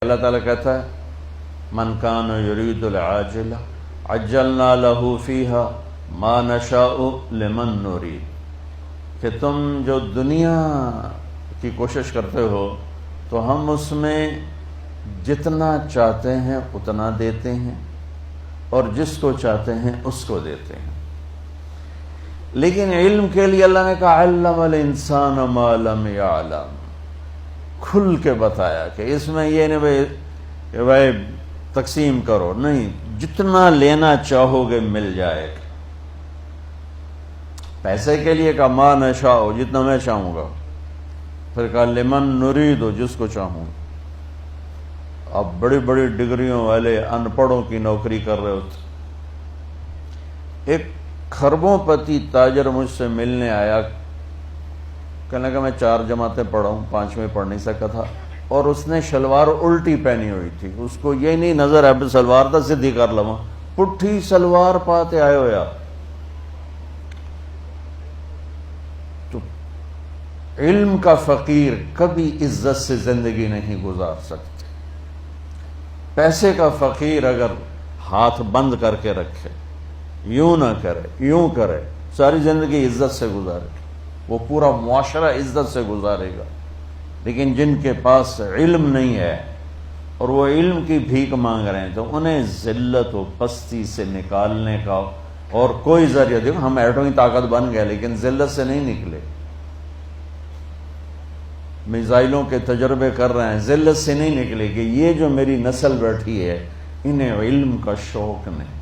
اللہ تعالیٰ کہتا ہے من کان یرید العاجلہ عجلنا لہ فیہا ما نشاء لمن نرید، کہ تم جو دنیا کی کوشش کرتے ہو تو ہم اس میں جتنا چاہتے ہیں اتنا دیتے ہیں اور جس کو چاہتے ہیں اس کو دیتے ہیں۔ لیکن علم کے لیے اللہ نے کہا علم الانسان ما لم یعلم، کھل کے بتایا کہ اس میں یہ نہیں کہ بھائی تقسیم کرو، نہیں، جتنا لینا چاہو گے مل جائے گا۔ پیسے کے لیے کہا ما نشاء، جتنا میں چاہوں گا، پھر کہا لمن نرید، جس کو چاہوں۔ اب بڑی بڑی ڈگریوں والے ان پڑھوں کی نوکری کر رہے ہوتے۔ ایک خربوں پتی تاجر مجھ سے ملنے آیا، کہنے لگا میں 4 جماعتیں پڑھا ہوں، 5ویں پڑھ نہیں سکا تھا، اور اس نے شلوار الٹی پہنی ہوئی تھی، اس کو یہ نہیں نظر ہے سلوار تھا سدھی کر لوا، پٹھی سلوار پاتے آئے ہویا۔ تو علم کا فقیر کبھی عزت سے زندگی نہیں گزار سکتے۔ پیسے کا فقیر اگر ہاتھ بند کر کے رکھے، یوں نہ کرے یوں کرے، ساری زندگی عزت سے گزارے، وہ پورا معاشرہ عزت سے گزارے گا۔ لیکن جن کے پاس علم نہیں ہے اور وہ علم کی بھیک مانگ رہے ہیں تو انہیں ذلت و پستی سے نکالنے کا اور کوئی ذریعہ، دیکھو ہم ایٹمی طاقت بن گئے لیکن ذلت سے نہیں نکلے، میزائلوں کے تجربے کر رہے ہیں، ذلت سے نہیں نکلے کہ یہ جو میری نسل بیٹھی ہے انہیں علم کا شوق نہیں،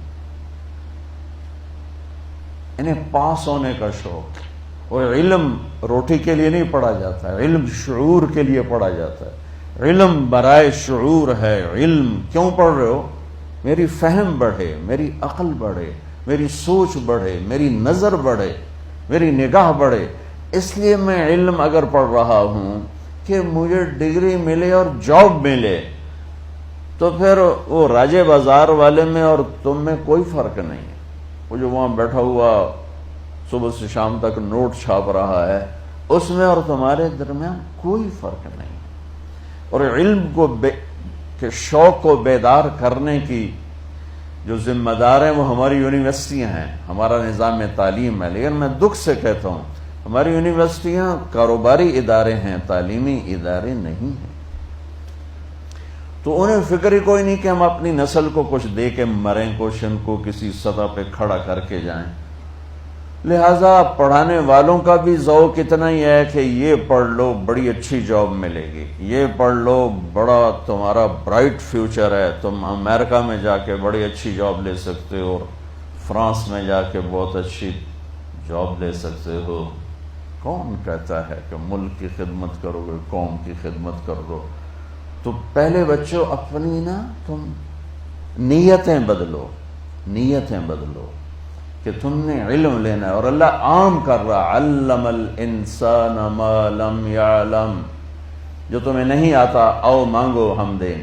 انہیں پاس ہونے کا شوق۔ اور علم روٹی کے لیے نہیں پڑھا جاتا ہے، علم شعور کے لیے پڑھا جاتا ہے، علم برائے شعور ہے۔ علم کیوں پڑھ رہے ہو؟ میری فہم بڑھے، میری عقل بڑھے، میری سوچ بڑھے، میری نظر بڑھے، میری نگاہ بڑھے۔ اس لیے میں علم اگر پڑھ رہا ہوں کہ مجھے ڈگری ملے اور جاب ملے، تو پھر وہ راجے بازار والے میں اور تم میں کوئی فرق نہیں ہے۔ وہ جو وہاں بیٹھا ہوا صبح سے شام تک نوٹ چھاپ رہا ہے، اس میں اور تمہارے درمیان کوئی فرق نہیں۔ اور علم کو کہ شوق کو بیدار کرنے کی جو ذمہ دار ہیں وہ ہماری یونیورسٹیاں ہیں، ہمارا نظام تعلیم ہے۔ لیکن میں دکھ سے کہتا ہوں ہماری یونیورسٹیاں کاروباری ادارے ہیں، تعلیمی ادارے نہیں ہیں۔ تو انہیں فکر ہی کوئی نہیں کہ ہم اپنی نسل کو کچھ دے کے مریں، کچھ ان کو کسی سطح پہ کھڑا کر کے جائیں۔ لہذا پڑھانے والوں کا بھی ذوق اتنا ہی ہے کہ یہ پڑھ لو بڑی اچھی جاب ملے گی، یہ پڑھ لو بڑا تمہارا برائٹ فیوچر ہے، تم امریکہ میں جا کے بڑی اچھی جاب لے سکتے ہو اور فرانس میں جا کے بہت اچھی جاب لے سکتے ہو۔ کون کہتا ہے کہ ملک کی خدمت کرو گے، قوم کی خدمت کر دو؟ تو پہلے بچوں اپنی تم نیتیں بدلو، نیتیں بدلو کہ تم نے علم لینا ہے۔ اور اللہ عام کر رہا علم الانسان ما لم یعلم، جو تمہیں نہیں آتا آؤ مانگو ہم دیں۔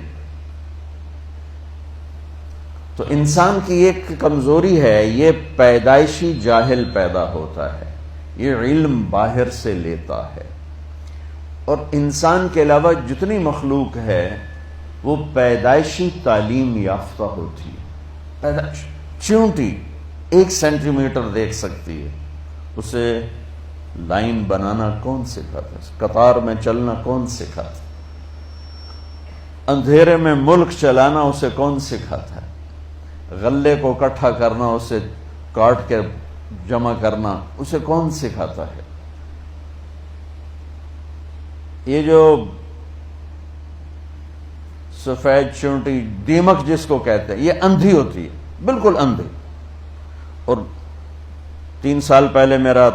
تو انسان کی ایک کمزوری ہے، یہ پیدائشی جاہل پیدا ہوتا ہے، یہ علم باہر سے لیتا ہے۔ اور انسان کے علاوہ جتنی مخلوق ہے وہ پیدائشی تعلیم یافتہ ہوتی ہے۔ چیونٹی 1 سینٹی میٹر دیکھ سکتی ہے، اسے لائن بنانا کون سکھاتا ہے؟ قطار میں چلنا کون سکھاتا ہے؟ اندھیرے میں ملک چلانا اسے کون سکھاتا ہے؟ غلے کو اکٹھا کرنا، اسے کاٹ کے جمع کرنا اسے کون سکھاتا ہے؟ یہ جو سفید چونٹی دیمک جس کو کہتے ہیں، یہ اندھی ہوتی ہے، بالکل اندھی۔ اور 3 سال پہلے میرا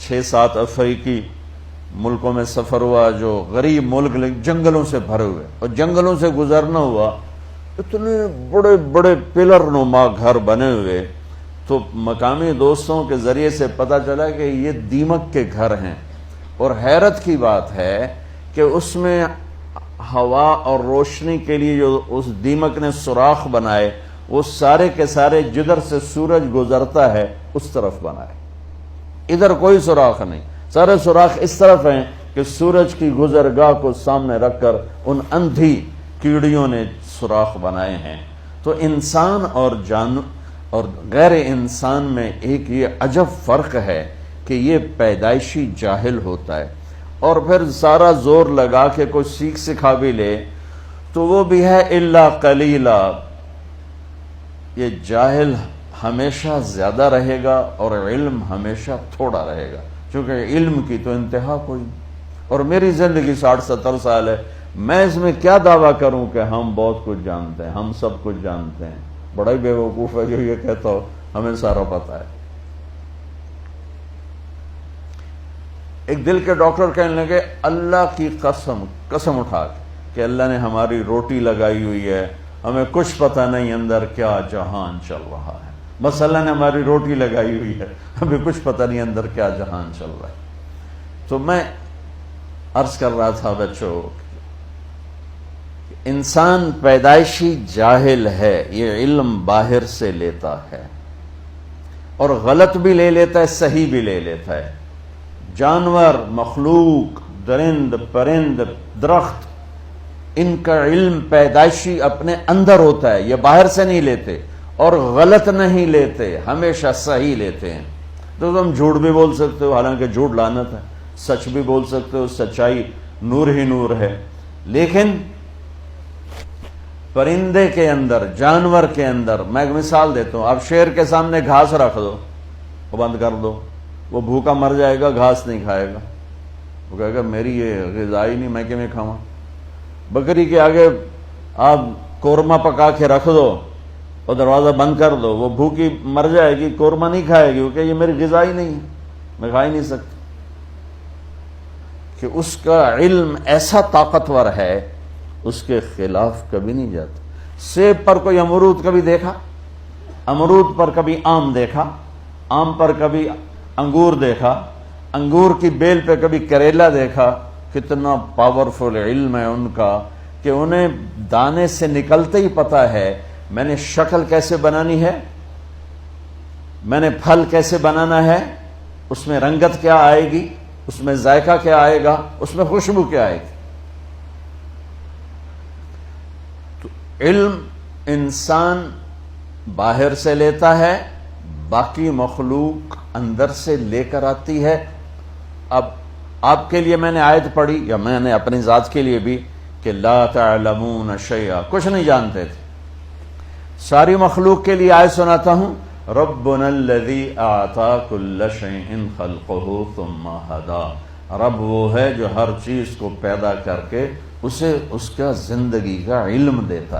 6-7 افریقی ملکوں میں سفر ہوا، جو غریب ملک جنگلوں سے بھرے ہوئے، اور جنگلوں سے گزرنا ہوا، اتنے بڑے بڑے پلر نما گھر بنے ہوئے۔ تو مقامی دوستوں کے ذریعے سے پتہ چلا کہ یہ دیمک کے گھر ہیں۔ اور حیرت کی بات ہے کہ اس میں ہوا اور روشنی کے لیے جو اس دیمک نے سوراخ بنائے، وہ سارے کے سارے جدھر سے سورج گزرتا ہے اس طرف بنائے، ادھر کوئی سوراخ نہیں، سارے سوراخ اس طرف ہیں کہ سورج کی گزرگاہ کو سامنے رکھ کر ان اندھی کیڑیوں نے سوراخ بنائے ہیں۔ تو انسان اور اور غیر انسان میں ایک یہ عجب فرق ہے کہ یہ پیدائشی جاہل ہوتا ہے، اور پھر سارا زور لگا کے کوئی سیکھ سکھا بھی لے تو وہ بھی ہے الا قلیلا۔ یہ جاہل ہمیشہ زیادہ رہے گا اور علم ہمیشہ تھوڑا رہے گا، چونکہ علم کی تو انتہا کوئی نہیں۔ اور میری زندگی 60-70 سال ہے، میں اس میں کیا دعویٰ کروں کہ ہم بہت کچھ جانتے ہیں، ہم سب کچھ جانتے ہیں۔ بڑا ہی بے وقوف ہے جو یہ کہتا ہو ہمیں سارا پتہ ہے۔ ایک دل کے ڈاکٹر کہنے لگے اللہ کی قسم اٹھا کے کہ اللہ نے ہماری روٹی لگائی ہوئی ہے، ہمیں کچھ پتہ نہیں اندر کیا جہان چل رہا ہے، بس اللہ نے ہماری روٹی لگائی ہوئی ہے، ہمیں کچھ پتہ نہیں اندر کیا جہان چل رہا ہے۔ تو میں عرض کر رہا تھا بچوں، انسان پیدائشی جاہل ہے، یہ علم باہر سے لیتا ہے، اور غلط بھی لے لیتا ہے، صحیح بھی لے لیتا ہے۔ جانور، مخلوق، درند، پرند، درخت، ان کا علم پیدائشی اپنے اندر ہوتا ہے، یہ باہر سے نہیں لیتے، اور غلط نہیں لیتے، ہمیشہ صحیح لیتے ہیں۔ تو تم جھوٹ بھی بول سکتے ہو، حالانکہ جھوٹ لعنت ہے، سچ بھی بول سکتے ہو، سچائی نور ہی نور ہے، لیکن پرندے کے اندر، جانور کے اندر، میں ایک مثال دیتا ہوں، آپ شیر کے سامنے گھاس رکھ دو، وہ بند کر دو، وہ بھوکا مر جائے گا، گھاس نہیں کھائے گا، وہ کہے گا میری یہ غذا ہی نہیں، میں کیوں کھاواں۔ بکری کے آگے آپ قورمہ پکا کے رکھ دو اور دروازہ بند کر دو، وہ بھوکی مر جائے گی، قورمہ نہیں کھائے گی، کیونکہ یہ میری غذا ہی نہیں ہے، میں کھا ہی نہیں سکتا۔ کہ اس کا علم ایسا طاقتور ہے، اس کے خلاف کبھی نہیں جاتا۔ سیب پر کوئی امرود کبھی دیکھا؟ امرود پر کبھی آم دیکھا؟ آم پر کبھی انگور دیکھا؟ انگور کی بیل پہ کبھی کریلا دیکھا؟ کتنا پاورفل علم ہے ان کا کہ انہیں دانے سے نکلتے ہی پتہ ہے میں نے شکل کیسے بنانی ہے، میں نے پھل کیسے بنانا ہے، اس میں رنگت کیا آئے گی، اس میں ذائقہ کیا آئے گا، اس میں خوشبو کیا آئے گی۔ تو علم انسان باہر سے لیتا ہے، باقی مخلوق اندر سے لے کر آتی ہے۔ اب آپ کے لیے میں نے آیت پڑھی، یا میں نے اپنی ذات کے لیے بھی، کہ لا تعلمون شیئا، کچھ نہیں جانتے تھے۔ ساری مخلوق کے لیے آیت سناتا ہوں، ربنا الذی اعطى كل شیء خلقه ثم هدى، رب وہ ہے جو ہر چیز کو پیدا کر کے اسے اس کا زندگی کا علم دیتا ہے۔